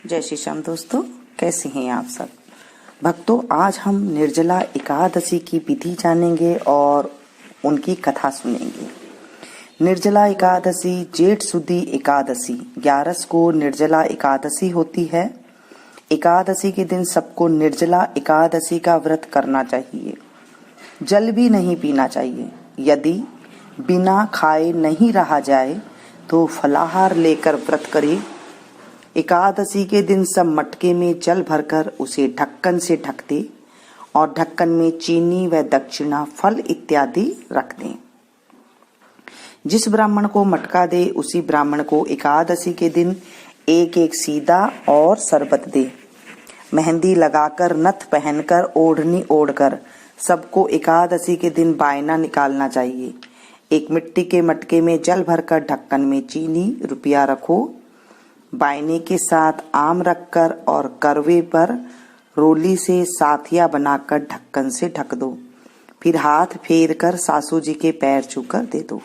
जय श्री श्याम दोस्तों, कैसे हैं आप सब भक्तों। आज हम निर्जला एकादशी की विधि जानेंगे और उनकी कथा सुनेंगे। निर्जला एकादशी जेठ सुदी एकादशी 11 को निर्जला एकादशी होती है। एकादशी के दिन सबको निर्जला एकादशी का व्रत करना चाहिए। जल भी नहीं पीना चाहिए। यदि बिना खाए नहीं रहा जाए तो फलाहार लेकर व्रत करे। एकादशी के दिन सब मटके में जल भरकर उसे ढक्कन से ढक दे और ढक्कन में चीनी व दक्षिणा फल इत्यादि रख दें। जिस ब्राह्मण को मटका दे उसी ब्राह्मण को एकादशी के दिन एक एक सीधा और शरबत दे। मेहंदी लगाकर, नथ पहनकर, ओढ़नी ओढ़कर सबको एकादशी के दिन बायना निकालना चाहिए। एक मिट्टी के मटके में जल भरकर ढक्कन में चीनी रुपया रखो। बायने के साथ आम रखकर और करवे पर रोली से साथिया बनाकर ढक्कन से ढक दो। फिर हाथ फेर कर सासू जी के पैर छूकर दे दो।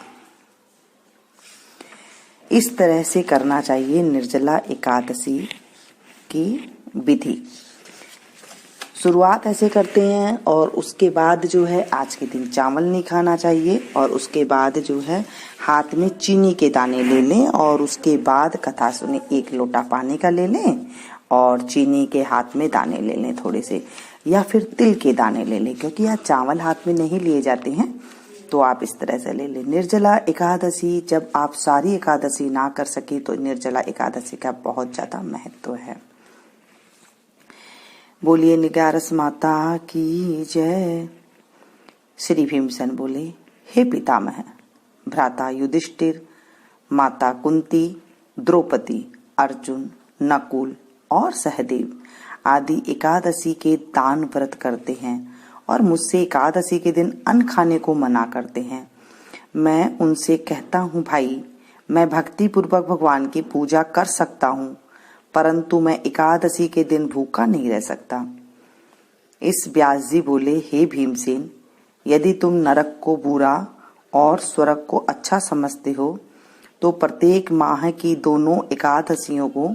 इस तरह से करना चाहिए निर्जला एकादशी की विधि। शुरुआत ऐसे करते हैं और उसके बाद जो है आज के दिन चावल नहीं खाना चाहिए और उसके बाद जो है हाथ में चीनी के दाने ले लें और उसके बाद कथा सुने। 1 लोटा पानी का ले लें और चीनी के हाथ में दाने ले लें थोड़े से, या फिर तिल के दाने ले लें, क्योंकि यहाँ चावल हाथ में नहीं लिए जाते हैं तो आप इस तरह से ले लें। निर्जला एकादशी जब आप सारी एकादशी ना कर सके तो निर्जला एकादशी का बहुत ज्यादा महत्व है। बोलिए निगारस माता की जय। श्री भीमसेन बोले, हे पितामह, भ्राता युधिष्ठिर, माता कुंती, द्रौपदी, अर्जुन, नकुल और सहदेव आदि एकादशी के दान व्रत करते हैं और मुझसे एकादशी के दिन अन्न खाने को मना करते हैं। मैं उनसे कहता हूँ, भाई मैं भक्ति पूर्वक भगवान की पूजा कर सकता हूँ, परंतु मैं एकादशी के दिन भूखा नहीं रह सकता। इस व्यास जी बोले, हे भीमसेन, यदि तुम नरक को बुरा और स्वर्ग को अच्छा समझते हो तो प्रत्येक माह की दोनों एकादशियों को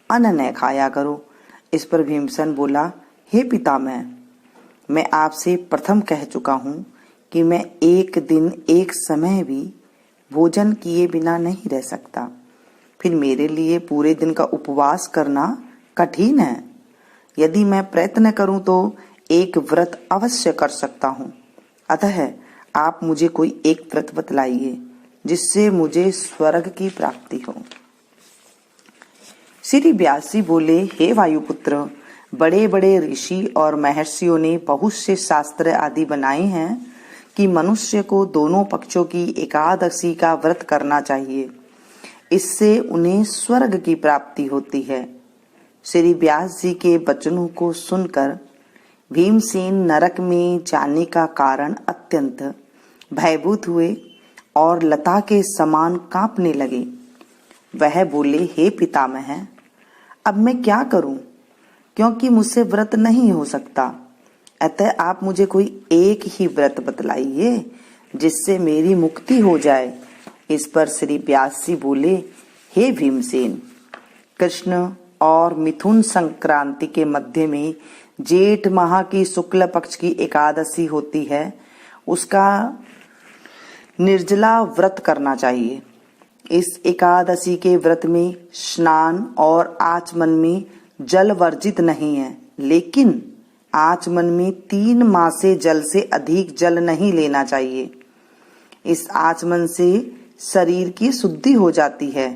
अन्न न खाया करो। इस पर भीमसेन बोला, हे पितामह, मैं आपसे प्रथम कह चुका हूँ कि मैं एक दिन एक समय भी भोजन किए बिना नहीं रह सकता। फिर मेरे लिए पूरे दिन का उपवास करना कठिन है। यदि मैं प्रयत्न करूं तो एक व्रत अवश्य कर सकता हूं। अतः आप मुझे कोई एक व्रत बतलाइए जिससे मुझे स्वर्ग की प्राप्ति हो। श्री व्यास जी बोले, हे वायुपुत्र, बड़े बड़े ऋषि और महर्षियों ने बहुत से शास्त्र आदि बनाए हैं कि मनुष्य को दोनों पक्षों की एकादशी का व्रत करना चाहिए। इससे उन्हें स्वर्ग की प्राप्ति होती है। श्री व्यास जी के वचनों को सुनकर भीमसेन नरक में जाने का कारण अत्यंत भयभीत हुए और लता के समान कांपने लगे। वह बोले, हे पितामह, अब मैं क्या करूं, क्योंकि मुझसे व्रत नहीं हो सकता। अतः आप मुझे कोई एक ही व्रत बतलाइए जिससे मेरी मुक्ति हो जाए। इस पर श्री व्यास जी बोले, हे भीमसेन, कृष्ण और मिथुन संक्रांति के मध्य में जेठ माह की शुक्ल पक्ष की एकादशी होती है, उसका निर्जला व्रत करना चाहिए। इस एकादशी के व्रत में स्नान और आचमन में जल वर्जित नहीं है, लेकिन आचमन में 3 मासे जल से अधिक जल नहीं लेना चाहिए। इस आचमन से शरीर की शुद्धि हो जाती है।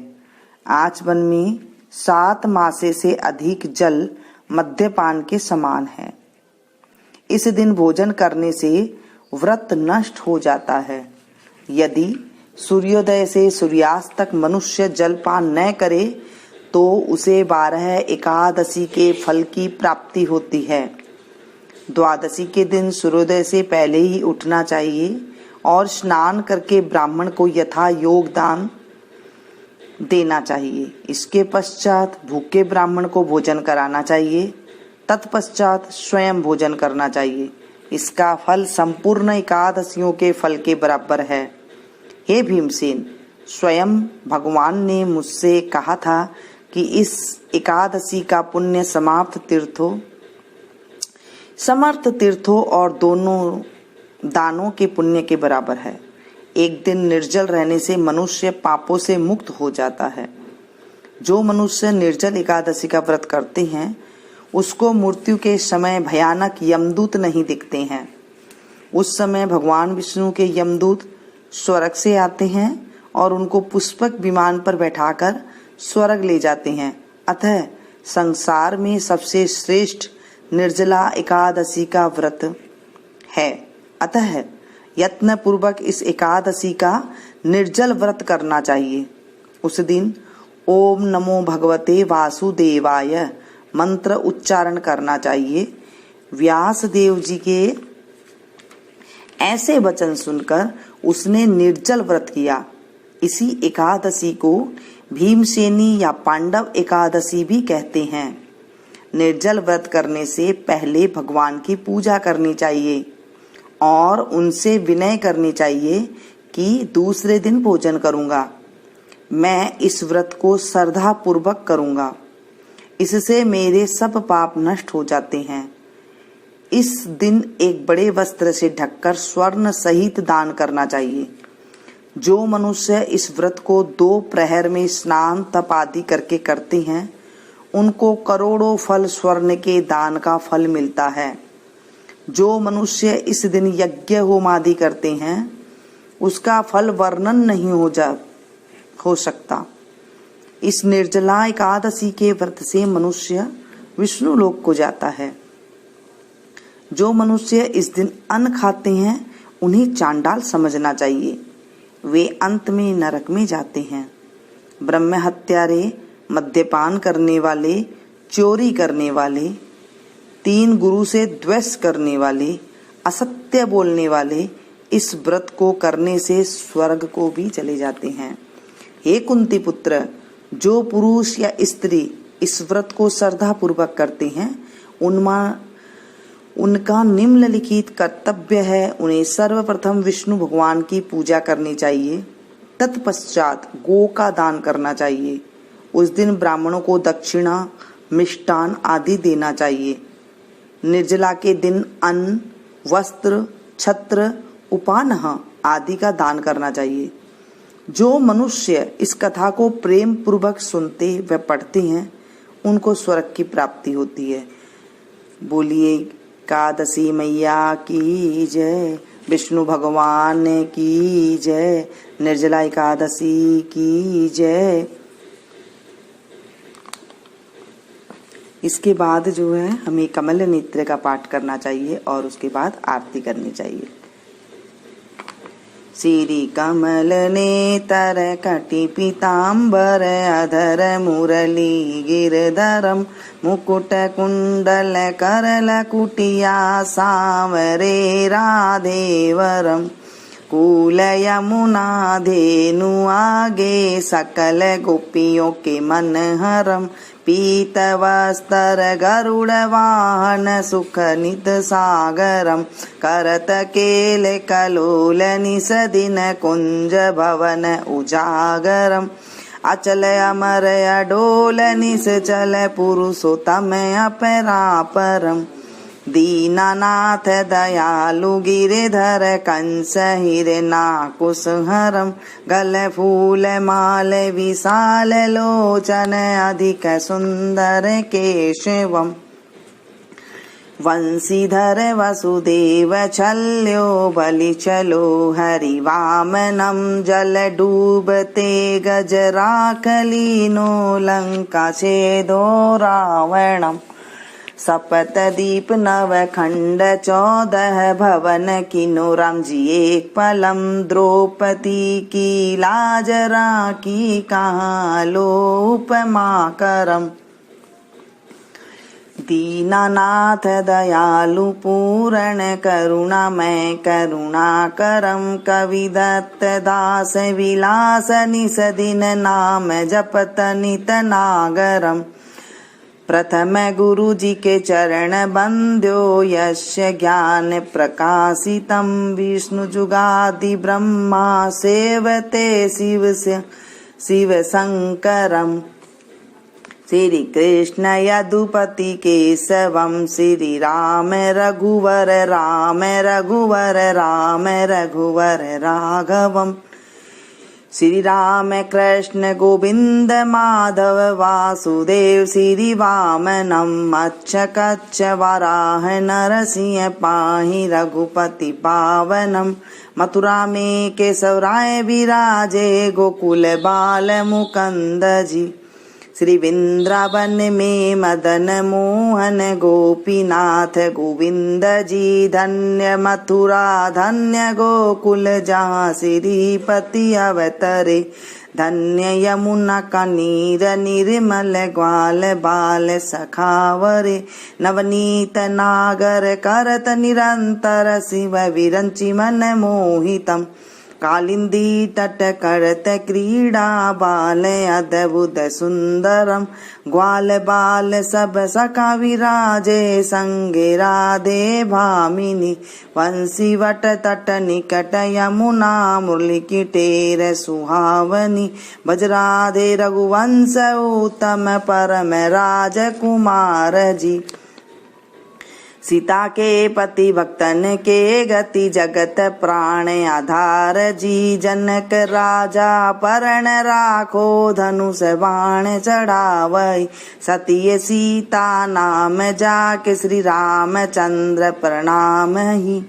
आचमन में 7 मासे से अधिक जल मद्यपान के समान है। इस दिन भोजन करने से व्रत नष्ट हो जाता है। यदि सूर्योदय से सूर्यास्त तक मनुष्य जलपान न करे तो उसे 12 एकादशी के फल की प्राप्ति होती है। द्वादशी के दिन सूर्योदय से पहले ही उठना चाहिए और स्नान करके ब्राह्मण को यथा योगदान देना चाहिए। इसके पश्चात भूखे ब्राह्मण को भोजन कराना चाहिए। तत्पश्चात स्वयं भोजन करना चाहिए। इसका फल संपूर्ण एकादशियों के फल के बराबर है। हे भीमसेन, स्वयं भगवान ने मुझसे कहा था कि इस एकादशी का पुण्य समर्थ तीर्थों और दोनों दानों के पुण्य के बराबर है। एक दिन निर्जल रहने से मनुष्य पापों से मुक्त हो जाता है। जो मनुष्य निर्जल एकादशी का व्रत करते हैं उसको मृत्यु के समय भयानक यमदूत नहीं दिखते हैं। उस समय भगवान विष्णु के यमदूत स्वर्ग से आते हैं और उनको पुष्पक विमान पर बैठाकर स्वर्ग ले जाते हैं। अतः संसार में सबसे श्रेष्ठ निर्जला एकादशी का व्रत है। अतः यत्न पूर्वक इस एकादशी का निर्जल व्रत करना चाहिए। उस दिन ओम नमो भगवते वासुदेवाय मंत्र उच्चारण करना चाहिए। व्यास देव जी के ऐसे वचन सुनकर उसने निर्जल व्रत किया। इसी एकादशी को भीमसेनी या पांडव एकादशी भी कहते हैं। निर्जल व्रत करने से पहले भगवान की पूजा करनी चाहिए और उनसे विनय करनी चाहिए कि दूसरे दिन भोजन करूंगा। मैं इस व्रत को श्रद्धा पूर्वक करूंगा, इससे मेरे सब पाप नष्ट हो जाते हैं। इस दिन एक बड़े वस्त्र से ढककर स्वर्ण सहित दान करना चाहिए। जो मनुष्य इस व्रत को 2 प्रहर में स्नान तप आदि करके करते हैं उनको करोड़ों फल स्वर्ण के दान का फल मिलता है। जो मनुष्य इस दिन यज्ञ होम आदि करते हैं उसका फल वर्णन नहीं हो सकता। इस निर्जला एकादशी के व्रत से मनुष्य विष्णु लोक को जाता है। जो मनुष्य इस दिन अन्न खाते हैं उन्हें चांडाल समझना चाहिए, वे अंत में नरक में जाते हैं। ब्रह्म हत्यारे, मद्यपान करने वाले, चोरी करने वाले, 3 गुरु से द्वेष करने वाले, असत्य बोलने वाले इस व्रत को करने से स्वर्ग को भी चले जाते हैं। हे कुंती पुत्र, जो पुरुष या स्त्री इस व्रत को श्रद्धा पूर्वक करते हैं उनका निम्नलिखित कर्तव्य है। उन्हें सर्वप्रथम विष्णु भगवान की पूजा करनी चाहिए, तत्पश्चात गो का दान करना चाहिए। उस दिन ब्राह्मणों को दक्षिणा, मिष्टान आदि देना चाहिए। निर्जला के दिन अन्न, वस्त्र, छत्र, उपानह आदि का दान करना चाहिए। जो मनुष्य इस कथा को प्रेम पूर्वक सुनते व पढ़ते हैं उनको स्वर्ग की प्राप्ति होती है। बोलिए एकादशी मैया की जय, विष्णु भगवान की जय, निर्जला एकादशी की जय। इसके बाद जो है हमें कमल नेत्र का पाठ करना चाहिए और उसके बाद आरती करनी चाहिए। श्री कमल नेतर कटि पीताम्बर अधर मुरली गिरधरम मुकुट कुंडल करल कुटिया सांवरे राधेवरम कूल यमुना धेनु आगे सकल गोपियों के मनहरम पीत वस्त्र गरुड़ वाहन सुख नित सागरम करत केल कलोल निस दिन कुंज भवन उजागरम अचल अमर अडोल निस चल पुरुषोत्तम अपरापरम दीनानाथ दयालु गिरिधर कंस हिरनाकुश हरम गल फूल माल विशाल लोचन अधिक सुंदर केशवम वंशीधर वसुदेव छल्यो बलि चलो हरि वामनम जल डूबते गजराकलीनो लंका छेदो रावणम सपत दीप नव खंड 14 भवन किनो राम जी एक पलम द्रौपदी की लाज राखी कहाँ लो उपमा करम दीनानाथ दयालु पूर्ण करुणामय करुणा करम कवि दत्त दास विलास निस दिन नाम जपत नित नागरम प्रथम गुरु जी के चरण बंद्यो यस्य ज्ञान प्रकाशितम विष्णु जुगादि ब्रह्मा सेवते शिव शंकरम श्री कृष्ण यदुपति केशवम श्री राम रघुवर राम रघुवर राम रघुवर राघवम श्री राम कृष्ण गोविंद माधव वासुदेव श्री वामनम अच्छ कच्छ वराह नरसिंह पाहि रघुपति पावनम मथुरा में केशव राय विराजे गोकुल बाल मुकुंद जी श्री वृंदावन में मदन मोहन गोपीनाथ गोविंद जी धन्य मथुरा धन्य गोकुल जहाँ श्रीपति अवतरे धन्य यमुना का नीर निर्मल ग्वाल बाल सखावरे नवनीत नागर करत निरंतर शिव विरंचि मन मोहितम कालिंदी तट करत क्रीडा बाल अद्भुत सुंदरम ग्वाल बाल सब सखा विराजे संगे राधे भामिनी वंशी वट तट निकट यमुना मुरली की टेर सुहावनी बजराधे रघुवंश उत्तम परम राजकुमार जी सीता के पति भक्तन के गति जगत प्राण आधार जी जनक राजा परण राखो धनुष बाण चढ़ावई सतीय सीता नाम जाके श्री राम चंद्र प्रणाम ही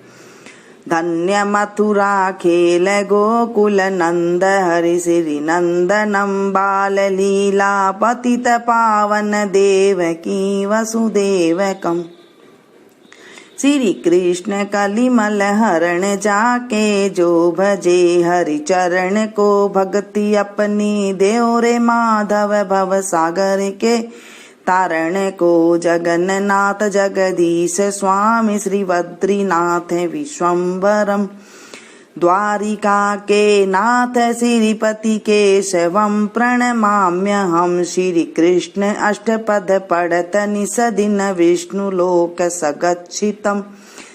धन्य मथुरा खेल गोकुल नंद हरि श्री नंदनम बाल लीला पतित पावन देवकी वसुदेवकम श्री कृष्ण कलिमल हरण जाके जो भजे हरि चरण को भक्ति अपनी देव रे माधव भव सागर के तारण को जगन्नाथ जगदीश स्वामी श्री बद्रीनाथ विश्वम्भरम द्वारिका के नाथ श्रीपति केशवम प्रणमाम्य हम श्री कृष्ण अष्टपद पढ़त निस दिन विष्णु लोक सगच्छितम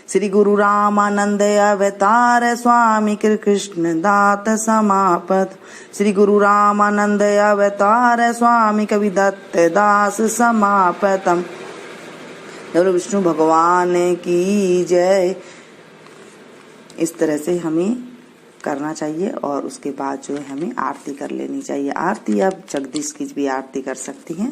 श्री गुरु रामानंद अवतार स्वामी कृष्ण दात समापत श्री गुरु रामानंद अवतार स्वामी कविदत्त दास समापतम। विष्णु भगवान की जय। इस तरह से हमें करना चाहिए और उसके बाद जो है हमें आरती कर लेनी चाहिए। आरती आप जगदीश की भी आरती कर सकती हैं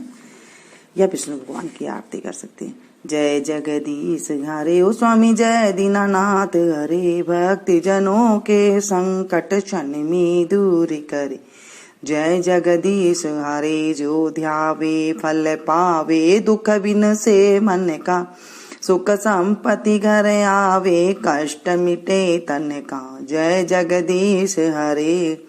या विष्णु भगवान की आरती कर सकती हैं। जय जगदीश हरे ओ स्वामी जय दीनानाथ हरे भक्ति जनों के संकट क्षण में दूर करे। जय जगदीश हरे जो ध्यावे फल पावे दुख बिन से मन का सुख संपत्ति घर आवे कष्ट मिटे तन का। जय जगदीश हरे।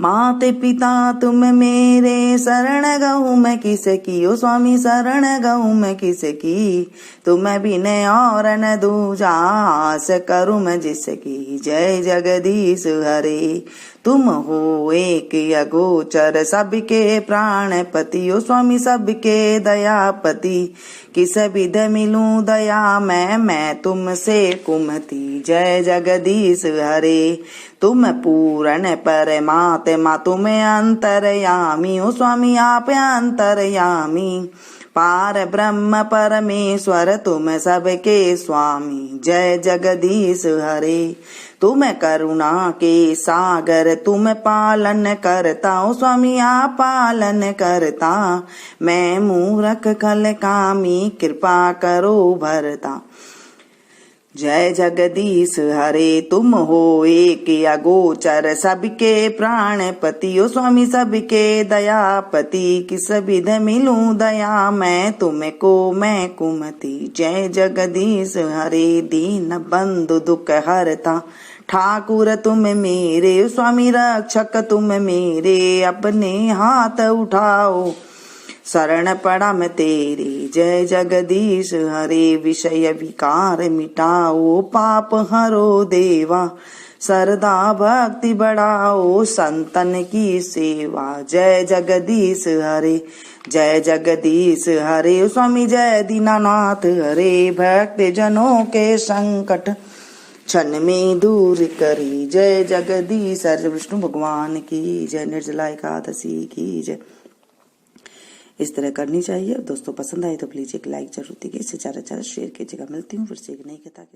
माते पिता तुम मेरे शरण गहूँ मैं किसकी ओ स्वामी शरण गहूँ मैं किसकी तुम बिन और न दूजा आस करूँ मैं जिसकी। जय जगदीश हरे। तुम हो एक अगोचर सबके प्राणपति ओ स्वामी सबके दयापति किस विध मिलूं दया मैं तुमसे कुमति। जय जगदीश हरे। तुम पूर्ण परमात्मा तुम अंतरयामी ओ स्वामी आप अंतरयामी पार ब्रह्म परमेश्वर तुम सबके स्वामी। जय जगदीश हरे। तुम करुणा के सागर तुम पालन करता ओ स्वामी आप पालन करता मैं मूर्ख खल कामी कृपा करो भरता। जय जगदीश हरे। तुम हो एक अगोचर सबके प्राणपति ओ स्वामी सबके दयापति किस विध मिलूं दया मैं तुमको मैं कुमति। जय जगदीश हरे। दीन बंधु दुख हरता ठाकुर तुम मेरे स्वामी रक्षक तुम मेरे अपने हाथ उठाओ शरण पड़ा मैं तेरी। जय जगदीश हरे। विषय विकार मिटाओ पाप हरो देवा सरदा भक्ति बढ़ाओ संतन की सेवा। जय जगदीश हरे। जय जगदीश हरे। स्वामी जय दीनानाथ हरे भक्त जनों के संकट क्षण में दूर करी। जय जगदीश हरे। विष्णु भगवान की जय। निर्जला एकादशी की जय। इस तरह करनी चाहिए। दोस्तों पसंद आए तो प्लीज एक लाइक जरूर दीजिए, इसे ज़्यादा से ज़्यादा शेयर कीजिएगा। मिलती हूँ फिर से एक नई कथा के साथ।